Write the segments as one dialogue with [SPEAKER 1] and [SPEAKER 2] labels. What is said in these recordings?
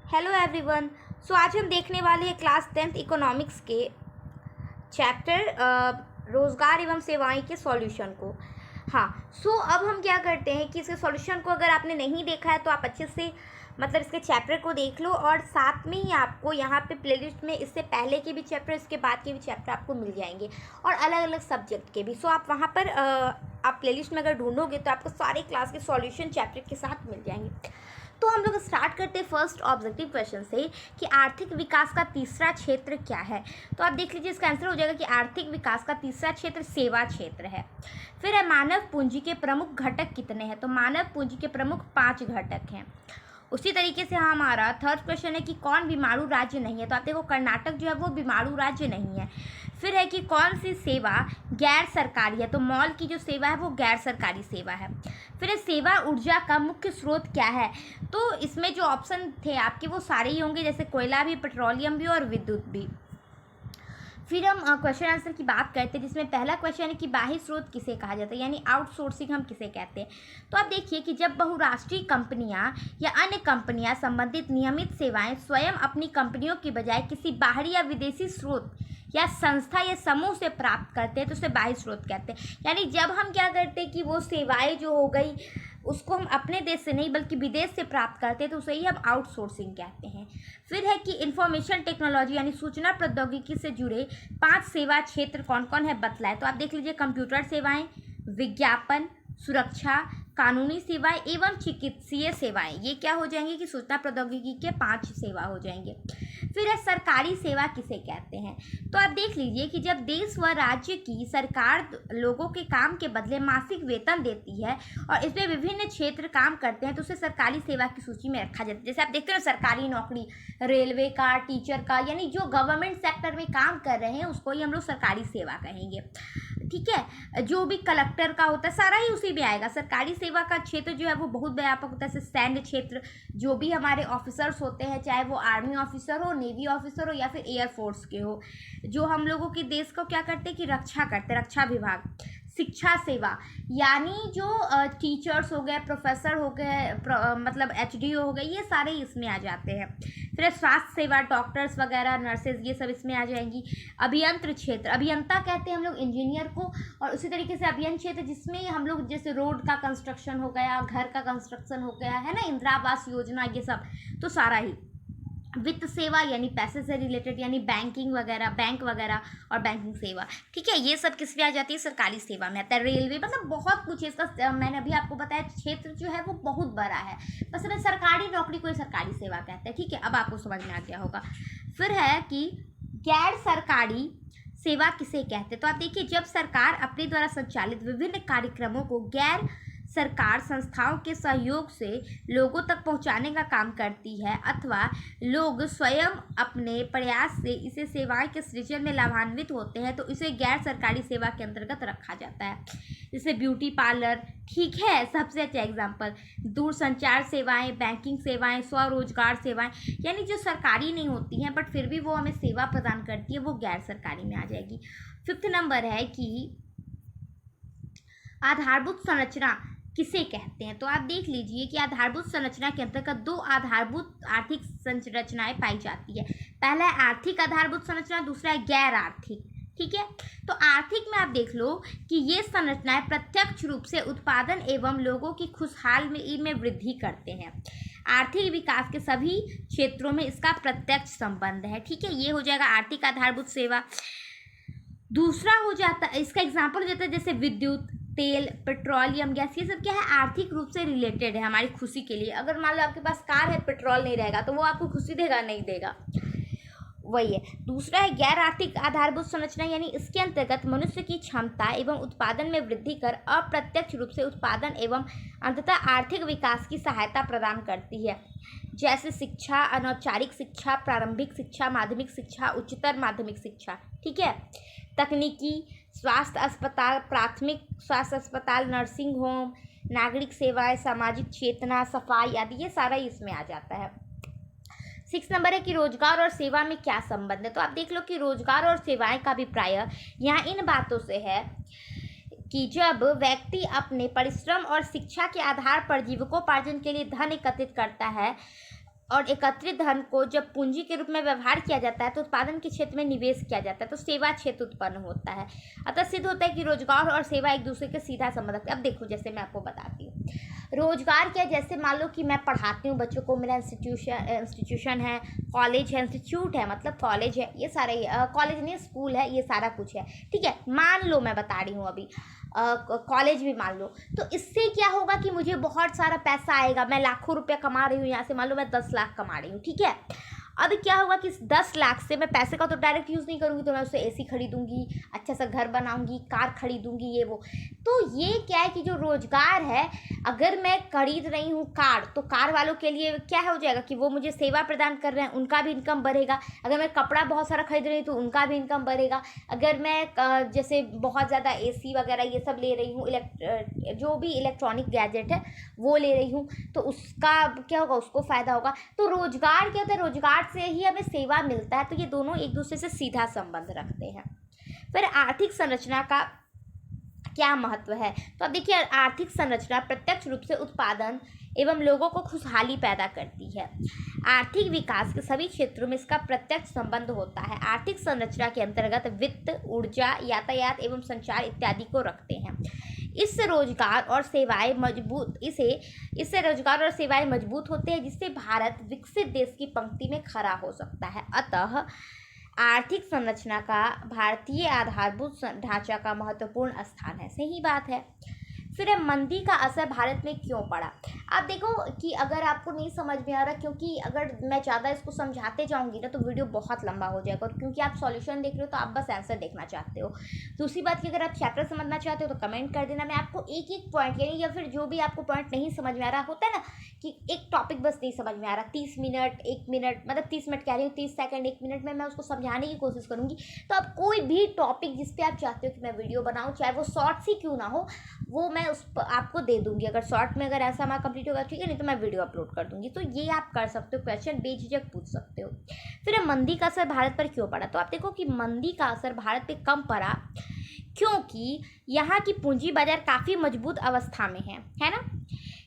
[SPEAKER 1] Hello everyone. सो आज हम देखने वाले हैं क्लास 10th इकोनॉमिक्स के चैप्टर रोज़गार एवं सेवाएं के सॉल्यूशन को। हाँ, सो अब हम क्या करते हैं कि इसके सॉल्यूशन को अगर आपने नहीं देखा है तो आप अच्छे से मतलब इसके चैप्टर को देख लो, और साथ में ही आपको यहाँ पे प्लेलिस्ट में इससे पहले के भी चैप्टर, इसके बाद के भी चैप्टर आपको मिल जाएंगे, और अलग अलग सब्जेक्ट के भी। सो आप वहाँ पर आप प्लेलिस्ट में अगर ढूंढोगे तो आपको सारे क्लास के सॉल्यूशन चैप्टर के साथ मिल जाएंगे। तो हम लोग स्टार्ट करते हैं फर्स्ट ऑब्जेक्टिव क्वेश्चन से कि आर्थिक विकास का तीसरा क्षेत्र क्या है। तो आप देख लीजिए, इसका आंसर हो जाएगा कि आर्थिक विकास का तीसरा क्षेत्र सेवा क्षेत्र है। फिर है मानव पूंजी के प्रमुख घटक कितने हैं। तो मानव पूंजी के प्रमुख 5 घटक हैं। उसी तरीके से हमारा थर्ड क्वेश्चन है कि कौन बीमारू राज्य नहीं है। तो आप देखो, कर्नाटक जो है वो बीमारू राज्य नहीं है। फिर है कि कौन सी सेवा गैर सरकारी है। तो मॉल की जो सेवा है वो गैर सरकारी सेवा है। फिर है सेवा ऊर्जा का मुख्य स्रोत क्या है। तो इसमें जो ऑप्शन थे आपके वो सारे ही होंगे, जैसे कोयला भी, पेट्रोलियम भी और विद्युत भी। फिर हम क्वेश्चन आंसर की बात करते हैं, जिसमें पहला क्वेश्चन है कि बाह्य स्रोत किसे कहा जाता है, यानी आउटसोर्सिंग हम किसे कहते हैं। तो आप देखिए कि जब बहुराष्ट्रीय कंपनियां या अन्य कंपनियां संबंधित नियमित सेवाएं स्वयं अपनी कंपनियों की बजाय किसी बाहरी या विदेशी स्रोत या संस्था या समूह से प्राप्त करते हैं तो उसे बाह्य स्रोत कहते हैं। यानी जब हम क्या करते हैं कि वो सेवाएं जो हो गई उसको हम अपने देश से नहीं बल्कि विदेश से प्राप्त करते हैं तो उसे ही हम आउटसोर्सिंग कहते हैं। फिर है कि इंफॉर्मेशन टेक्नोलॉजी यानी सूचना प्रौद्योगिकी से जुड़े 5 सेवा क्षेत्र कौन कौन है बतलाए। तो आप देख लीजिए, कंप्यूटर सेवाएं, विज्ञापन, सुरक्षा, कानूनी सेवाएं एवं चिकित्सीय सेवाएं, ये क्या हो जाएंगे कि सूचना प्रौद्योगिकी के 5 सेवा हो जाएंगे। फिर है सरकारी सेवा किसे कहते हैं। तो आप देख लीजिए कि जब देश व राज्य की सरकार लोगों के काम के बदले मासिक वेतन देती है और इसमें विभिन्न क्षेत्र काम करते हैं तो उसे सरकारी सेवा की सूची में रखा जाता है। जैसे आप देखते हो सरकारी नौकरी, रेलवे का, टीचर का, यानी जो गवर्नमेंट सेक्टर में काम कर रहे हैं उसको ही हम लोग सरकारी सेवा कहेंगे। ठीक है, जो भी कलेक्टर का होता है सारा ही उसी में आएगा। सरकारी सेवा का क्षेत्र जो है वो बहुत व्यापक होता है, जैसे सैन्य क्षेत्र, जो भी हमारे ऑफिसर्स होते हैं, चाहे वो आर्मी ऑफिसर हो, नेवी ऑफिसर हो या फिर एयरफोर्स के हो, जो हम लोगों के देश को क्या करते हैं कि रक्षा करते हैं, रक्षा विभाग। शिक्षा सेवा यानी जो टीचर्स हो गए, प्रोफेसर हो गए, मतलब एचडीओ हो गए, ये सारे इसमें आ जाते हैं। फिर स्वास्थ्य सेवा, डॉक्टर्स वगैरह, नर्सेज, ये सब इसमें आ जाएंगी। अभियंत्र क्षेत्र, अभियंता कहते हैं हम लोग इंजीनियर को, और उसी तरीके से अभियंत्र क्षेत्र जिसमें हम लोग जैसे रोड का कंस्ट्रक्शन हो गया, घर का कंस्ट्रक्शन हो गया है ना, इंदिरा आवास योजना, ये सब तो सारा ही। वित्त सेवा यानी पैसे से रिलेटेड, यानी बैंकिंग वगैरह, बैंक वगैरह और बैंकिंग सेवा। ठीक है, ये सब किस में आ जाती है, सरकारी सेवा में आता है। रेलवे, मतलब बहुत कुछ है इसका, मैंने अभी आपको बताया क्षेत्र जो है वो बहुत बड़ा है, बस हमें सरकारी नौकरी को सरकारी सेवा कहते हैं। ठीक है, अब आपको समझ में आ गया होगा। फिर है कि गैर सरकारी सेवा किसे कहते हैं। तो आप देखिए, जब सरकार अपने द्वारा संचालित विभिन्न कार्यक्रमों को गैर सरकार संस्थाओं के सहयोग से लोगों तक पहुंचाने का काम करती है अथवा लोग स्वयं अपने प्रयास से इसे सेवाएं के सृजन में लाभान्वित होते हैं तो इसे गैर सरकारी सेवा के अंतर्गत रखा जाता है। जैसे ब्यूटी पार्लर, ठीक है, सबसे अच्छा एग्जाम्पल। दूरसंचार सेवाएं, बैंकिंग सेवाएं, स्वरोजगार सेवाएं, यानी जो सरकारी नहीं होती हैं बट फिर भी वो हमें सेवा प्रदान करती है, वो गैर सरकारी में आ जाएगी। 5th नंबर है कि आधारभूत संरचना किसे कहते हैं। तो आप देख लीजिए कि आधारभूत संरचना के अंतर्गत 2 आधारभूत आर्थिक संरचनाएं पाई जाती है। पहला है आर्थिक आधारभूत संरचना, दूसरा है गैर आर्थिक। ठीक है, तो आर्थिक में आप देख लो कि ये संरचनाएं प्रत्यक्ष रूप से उत्पादन एवं लोगों की खुशहाली में वृद्धि करते हैं। आर्थिक विकास के सभी क्षेत्रों में इसका प्रत्यक्ष संबंध है। ठीक है, ये हो जाएगा आर्थिक आधारभूत सेवा। दूसरा हो जाता है, इसका एग्जाम्पल हो जाता है जैसे विद्युत, तेल, पेट्रोलियम, गैस, ये सब क्या है, आर्थिक रूप से रिलेटेड है हमारी खुशी के लिए। अगर मान लो आपके पास कार है, पेट्रोल नहीं रहेगा तो वो आपको खुशी देगा, नहीं देगा, वही है। दूसरा है गैर आर्थिक आधारभूत संरचना, यानी इसके अंतर्गत मनुष्य की क्षमता एवं उत्पादन में वृद्धि कर अप्रत्यक्ष रूप से उत्पादन एवं अंततः आर्थिक विकास की सहायता प्रदान करती है, जैसे शिक्षा, अनौपचारिक शिक्षा, प्रारंभिक शिक्षा, माध्यमिक शिक्षा, उच्चतर माध्यमिक शिक्षा। ठीक है, तकनीकी, स्वास्थ्य अस्पताल, प्राथमिक स्वास्थ्य अस्पताल, नर्सिंग होम, नागरिक सेवाएं, सामाजिक चेतना, सफाई आदि, ये सारा इसमें आ जाता है। 6 नंबर है कि रोजगार और सेवा में क्या संबंध है। तो आप देख लो कि रोजगार और सेवाएं का अभिप्राय यहाँ इन बातों से है कि जब व्यक्ति अपने परिश्रम और शिक्षा के आधार पर जीविकोपार्जन के लिए धन एकत्रित करता है और एकत्रित धन को जब पूंजी के रूप में व्यवहार किया जाता है तो उत्पादन के क्षेत्र में निवेश किया जाता है, तो सेवा क्षेत्र उत्पन्न होता है। अतः सिद्ध होता है कि रोजगार और सेवा एक दूसरे के सीधा संबंध रखते हैं। अब देखो, जैसे मैं आपको बताती हूँ, रोजगार क्या, जैसे मान लो कि मैं पढ़ाती हूँ बच्चों को, मेरा इंस्टीट्यूशन है, कॉलेज है, इंस्टीट्यूट है, मतलब कॉलेज है, ये सारे कॉलेज नहीं स्कूल है, ये सारा कुछ है, ठीक है। मान लो मैं बता रही हूँ अभी कॉलेज भी मान लो, तो इससे क्या होगा कि मुझे बहुत सारा पैसा आएगा, मैं लाखों रुपया कमा रही हूँ यहाँ से, मान लो मैं 10 लाख कमा रही हूँ, ठीक है। अब क्या होगा कि 10 लाख से मैं पैसे का तो डायरेक्ट यूज़ नहीं करूँगी, तो मैं उससे एसी खरीदूंगी, अच्छा सा घर बनाऊंगी, कार खरीदूंगी, ये वो। तो ये क्या है कि जो रोजगार है, अगर मैं खरीद रही हूँ कार, तो कार वालों के लिए क्या हो जाएगा कि वो मुझे सेवा प्रदान कर रहे हैं, उनका भी इनकम बढ़ेगा। अगर मैं कपड़ा बहुत सारा खरीद रही हूँ तो उनका भी इनकम बढ़ेगा। अगर मैं जैसे बहुत ज़्यादा एसी वगैरह ये सब ले रही हूँ, जो भी इलेक्ट्रॉनिक गैजेट है वो ले रही हूँ, तो उसका क्या होगा, उसको फ़ायदा होगा। तो रोजगार क्या होता है, रोजगार से ही हमें सेवा मिलता है, तो ये दोनों एक दूसरे से सीधा संबंध रखते हैं। फिर आर्थिक संरचना का क्या महत्व है, तो अब देखिए, आर्थिक संरचना प्रत्यक्ष रूप से उत्पादन एवं लोगों को खुशहाली पैदा करती है। आर्थिक विकास के सभी क्षेत्रों में इसका प्रत्यक्ष संबंध होता है। आर्थिक संरचना के अंतर्गत वित्त, ऊर्जा, यातायात एवं संचार इत्यादि को रखते हैं। इससे रोजगार और सेवाएं मजबूत होते हैं, जिससे भारत विकसित देश की पंक्ति में खड़ा हो सकता है। अतः आर्थिक संरचना का भारतीय आधारभूत ढांचा का महत्वपूर्ण स्थान है। सही बात है। फिर मंदी का असर भारत में क्यों पड़ा। आप देखो कि अगर आपको नहीं समझ में आ रहा, क्योंकि अगर मैं ज़्यादा इसको समझाते जाऊंगी ना तो वीडियो बहुत लंबा हो जाएगा, और क्योंकि आप सॉल्यूशन देख रहे हो तो आप बस आंसर देखना चाहते हो। दूसरी बात कि अगर आप चैप्टर समझना चाहते हो तो कमेंट कर देना, मैं आपको एक एक पॉइंट, यानी या फिर जो भी आपको पॉइंट नहीं समझ में आ रहा होता है ना, कि एक टॉपिक बस नहीं समझ में आ रहा, 30 मिनट 1 मिनट, मतलब 30 मिनट कह रही हूँ, 30 सेकंड 1 मिनट में मैं उसको समझाने की कोशिश करूँगी। तो आप कोई भी टॉपिक जिस पे आप चाहते हो कि मैं वीडियो बनाऊँ, चाहे वो शॉर्ट्स ही क्यों ना हो, वो मैं उस पर आपको दे दूंगी। अगर शॉर्ट में अगर ऐसा हमारा कंप्लीट होगा, ठीक है, नहीं तो मैं वीडियो अपलोड कर दूंगी। तो ये आप कर सकते हो, क्वेश्चन बेझिझक पूछ सकते हो। फिर मंदी का असर भारत पर क्यों पड़ा, तो आप देखो कि मंदी का असर भारत पे कम पड़ा क्योंकि यहाँ की पूंजी बाजार काफ़ी मजबूत अवस्था में है ना।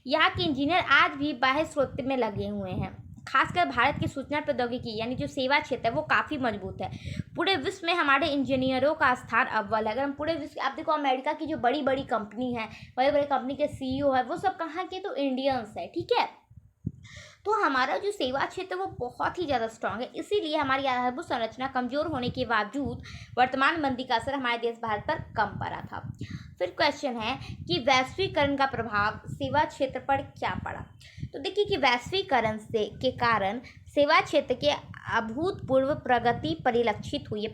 [SPEAKER 1] यहाँ के इंजीनियर आज भी बाह्य स्रोत में लगे हुए हैं। खासकर भारत की सूचना प्रौद्योगिकी यानी जो सेवा क्षेत्र है वो काफ़ी मजबूत है। पूरे विश्व में हमारे इंजीनियरों का स्थान अव्वल है। अगर हम पूरे विश्व, आप देखो अमेरिका की जो बड़ी बड़ी कंपनी है, बड़े बड़े कंपनी के CEO है, वो सब कहाँ के, तो इंडियंस है, ठीक है। तो हमारा जो सेवा क्षेत्र वो बहुत ही ज़्यादा स्ट्रांग है, इसीलिए हमारी आधारभूत संरचना कमज़ोर होने के बावजूद वर्तमान मंदी का असर हमारे देश भारत पर कम पड़ा था। फिर क्वेश्चन है कि वैश्वीकरण का प्रभाव सेवा क्षेत्र पर क्या पड़ा। तो देखिए कि वैश्वीकरण के कारण सेवा क्षेत्र के अभूतपूर्व प्रगति परिलक्षित हुई है,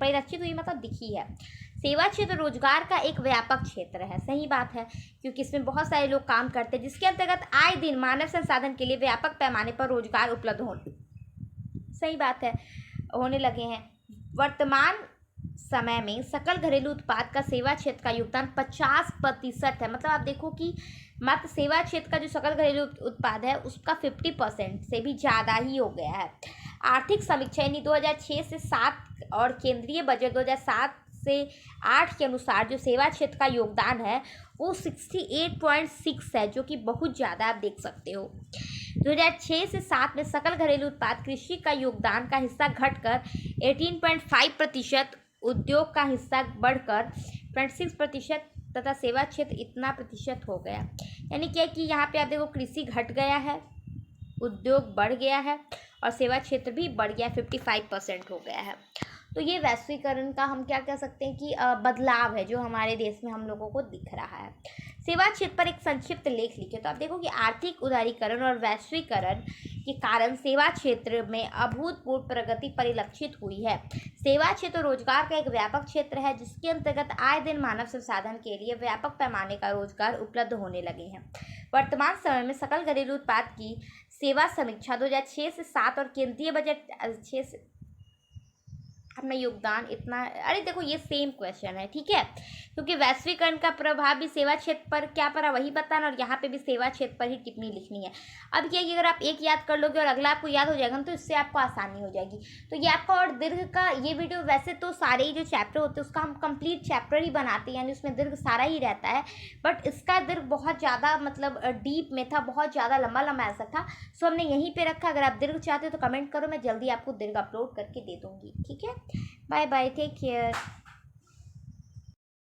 [SPEAKER 1] मतलब दिखी है। सेवा क्षेत्र रोजगार का एक व्यापक क्षेत्र है। सही बात है, क्योंकि इसमें बहुत सारे लोग काम करते हैं, जिसके अंतर्गत आए दिन मानव संसाधन के लिए व्यापक पैमाने पर रोजगार उपलब्ध सही बात है, होने लगे हैं। वर्तमान समय में सकल घरेलू उत्पाद का सेवा क्षेत्र का योगदान 50% है। मतलब आप देखो कि मात्र सेवा क्षेत्र का जो सकल घरेलू उत्पाद है उसका 50% से भी ज़्यादा ही हो गया है। आर्थिक समीक्षा यानी 2006 से 7 और केंद्रीय बजट 2007 से 8 के अनुसार जो सेवा क्षेत्र का योगदान है वो 68.6 है, जो कि बहुत ज़्यादा आप देख सकते हो। 2006 से 7 में सकल घरेलू उत्पाद कृषि का योगदान का हिस्सा घटकर 18.5%, उद्योग का हिस्सा बढ़कर 26% तथा सेवा क्षेत्र इतना प्रतिशत हो गया। यानी क्या कि यहाँ पे आप देखो कृषि घट गया है, उद्योग बढ़ गया है और सेवा क्षेत्र भी बढ़ गया, 55% हो गया है। तो ये वैश्वीकरण का हम क्या कह सकते हैं कि बदलाव है जो हमारे देश में हम लोगों को दिख रहा है। सेवा क्षेत्र पर एक संक्षिप्त लेख लिखे, तो आप देखो कि आर्थिक उदारीकरण और वैश्वीकरण के कारण सेवा क्षेत्र में अभूतपूर्व प्रगति परिलक्षित हुई है। सेवा क्षेत्र रोजगार का एक व्यापक क्षेत्र है, जिसके अंतर्गत आए दिन मानव संसाधन के लिए व्यापक पैमाने का रोजगार उपलब्ध होने लगे हैं। वर्तमान समय में सकल घरेलू उत्पाद की सेवा समीक्षा 2006 से 7 और केंद्रीय बजट 6 से अपना योगदान इतना, अरे देखो ये सेम क्वेश्चन है, ठीक है, क्योंकि वैश्वीकरण का प्रभाव भी सेवा क्षेत्र पर क्या पड़ा वही बताना, और यहाँ पे भी सेवा क्षेत्र पर ही टिप्पणी लिखनी है। अब क्या है कि अगर आप एक याद कर लोगे और अगला आपको याद हो जाएगा ना, तो इससे आपको आसानी हो जाएगी। तो ये आपका और दीर्घ का ये वीडियो, वैसे तो सारे ही जो चैप्टर होते हैं उसका हम कंप्लीट चैप्टर ही बनाते हैं, यानी उसमें दीर्घ सारा ही रहता है, बट इसका दीर्घ बहुत ज़्यादा मतलब डीप में था, बहुत ज़्यादा लंबा लंबा ऐसा था, सो हमने यहीं पे रखा। अगर आप दीर्घ चाहते हो तो कमेंट करो, मैं जल्दी आपको दीर्घ अपलोड करके दे दूँगी, ठीक है। Bye bye, take care.